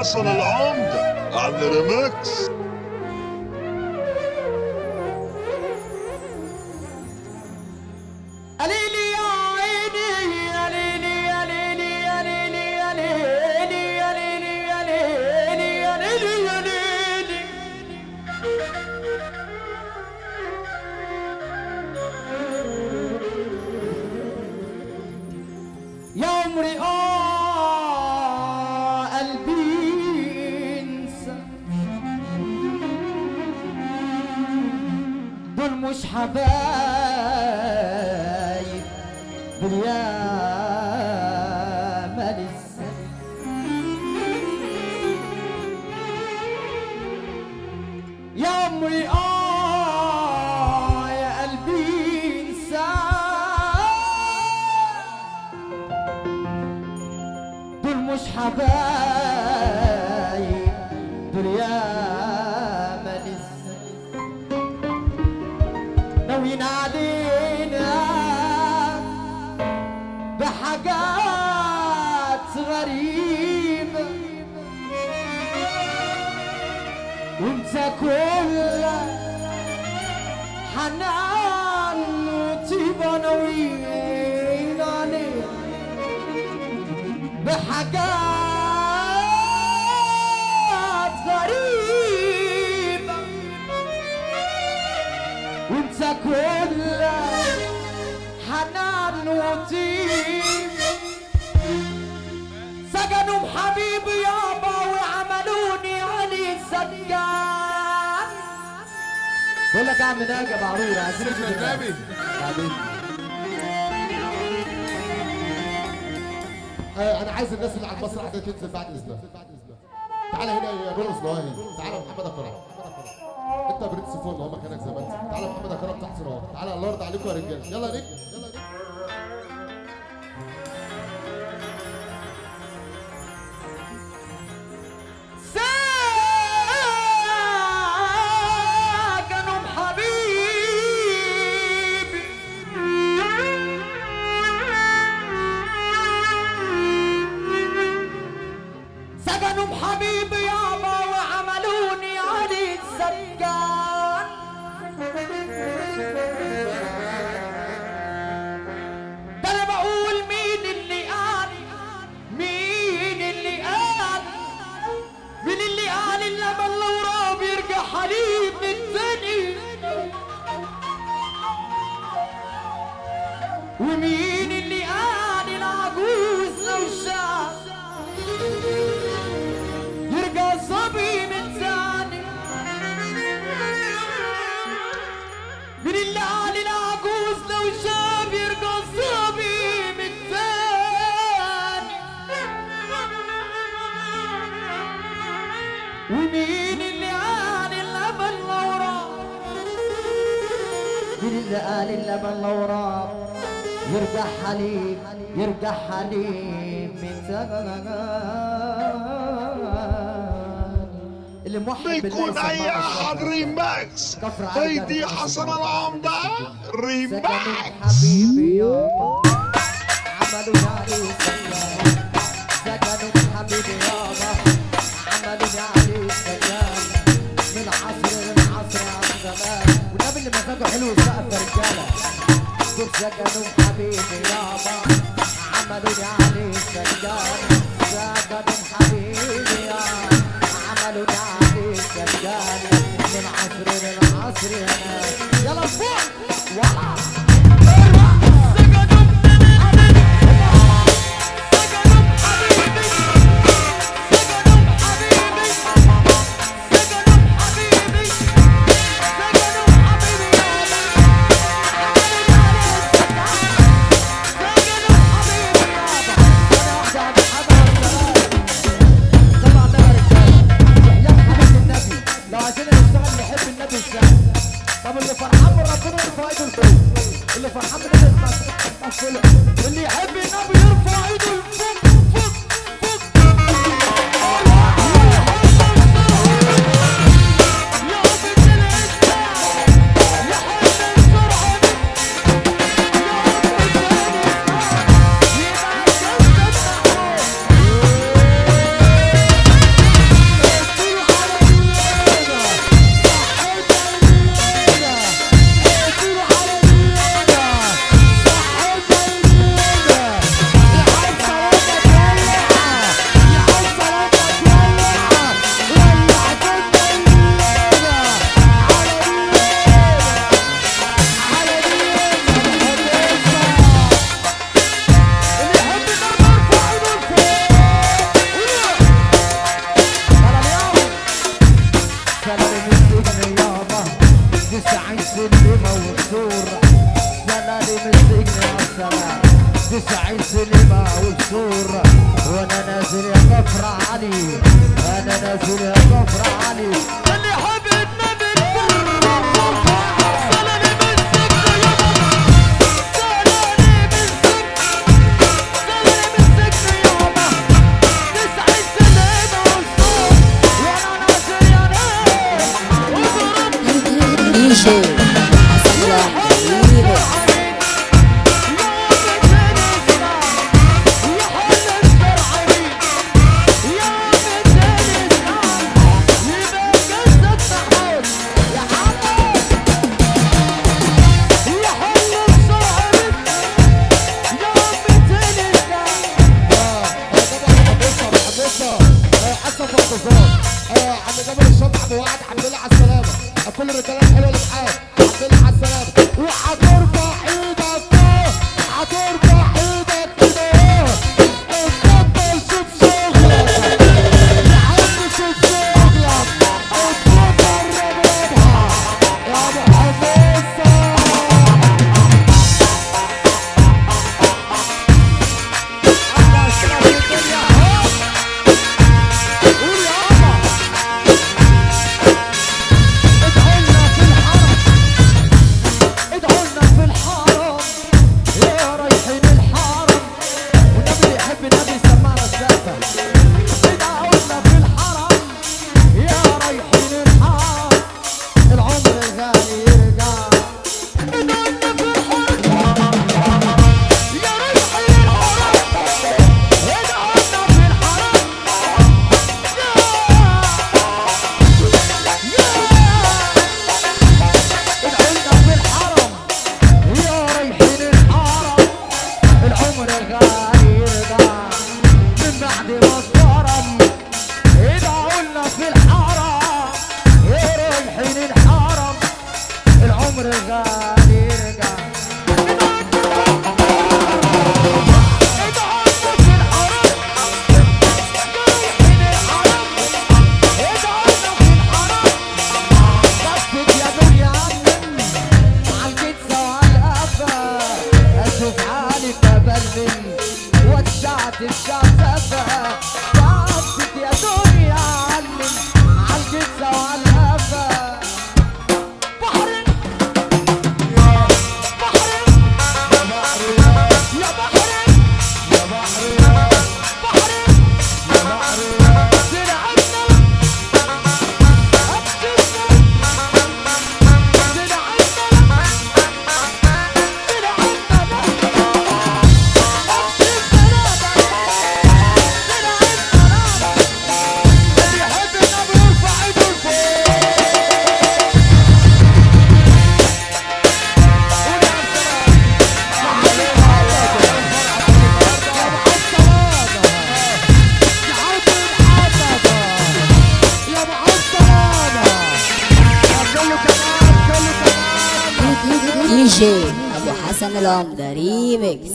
حسن العمدة على الريمكس. يا عمري قلبي انسى دول مش حبايب بالياما لسه يا عمري يا قلبي انسى مش حبايب دول ياما لسه ناويين علينا بحاجات غريبة وانت كل حنان وطيبة ناويين علينا بحاجات غريبة وانت كل حنان وطيب سجنوا بحبيبي يابا وعملوني علي سجان. بقول لك يا عم ناجي معروف عايزين النبي انا عايز الناس اللي على المسرح ده تنزل بعد اذنك. تعالى هنا يا بولس نواهي، تعالى محمد اكرم. انت برنس فول هو مكانك زي ما انت. تعالى محمد اكرم تحت اهو. تعالى الله يرضى عليكم يا رجاله. يلا نجم يلا نجم. حبيبي يابا وعملوني علي السجان. ده انا بقول مين اللي قال مين اللي قال مين اللي قال اللبن لو راب يرجع حليب من تاني ومين اللي قال العجوز لو شاف يرجع صبي من ثاني من اللي قال العجوز لو شاف يرجع صبي من ثاني ومين اللي قال اللبن لو راح مين اللي قال اللبن لو راح يرجع حليب يرجع حليب من ثاني بيكون اي احد ريماكس هيدي حسن العمدة ريماكس. حبيبي يابا عملوا علي سجان سجنوا حبيبي يابا عملوا علي سجان من عصر للعصر عن زمان والنبي اللي مزاجه حلو السقف يا رجاله دول سجنوا حبيبي يابا عملوا علي سجان سجنوا حبيبي يابا عملوا علي سجان من عصر للعصر يلا فوق ولا طب اللي فرحان من ربنا يرفع ايده لفوق اللي فرحان من اللي يحب النبي يرفع ايده لفوق فوق فوق يا بنت الاسلام يا حب الفرحان يا بنت الاسلام سليمة والسور وانا نازل يا كفر علي، انا نازل يا كفر علي. اللي حب النبي سلالي من سكة يا بابا، سلالي من سكة، سلالي من سكة يا بابا. تسعة سليمة والسور وانا نازل يا ناس وضرب دي جي حسن العمدة. عم جابر الشطح ابو وعد، الحمد لله على السلامه. كل الرجاله الحلوه اللي معاك الحمد لله على السلامه. وهترفع ايدك فوق، هترفع ايدك كده. اتفضل شوف شغلك يا عم، شوف شغلك. اتفضل ربربها يا ابو حميصه. دي جي ابو حسن العمدة ريميكس.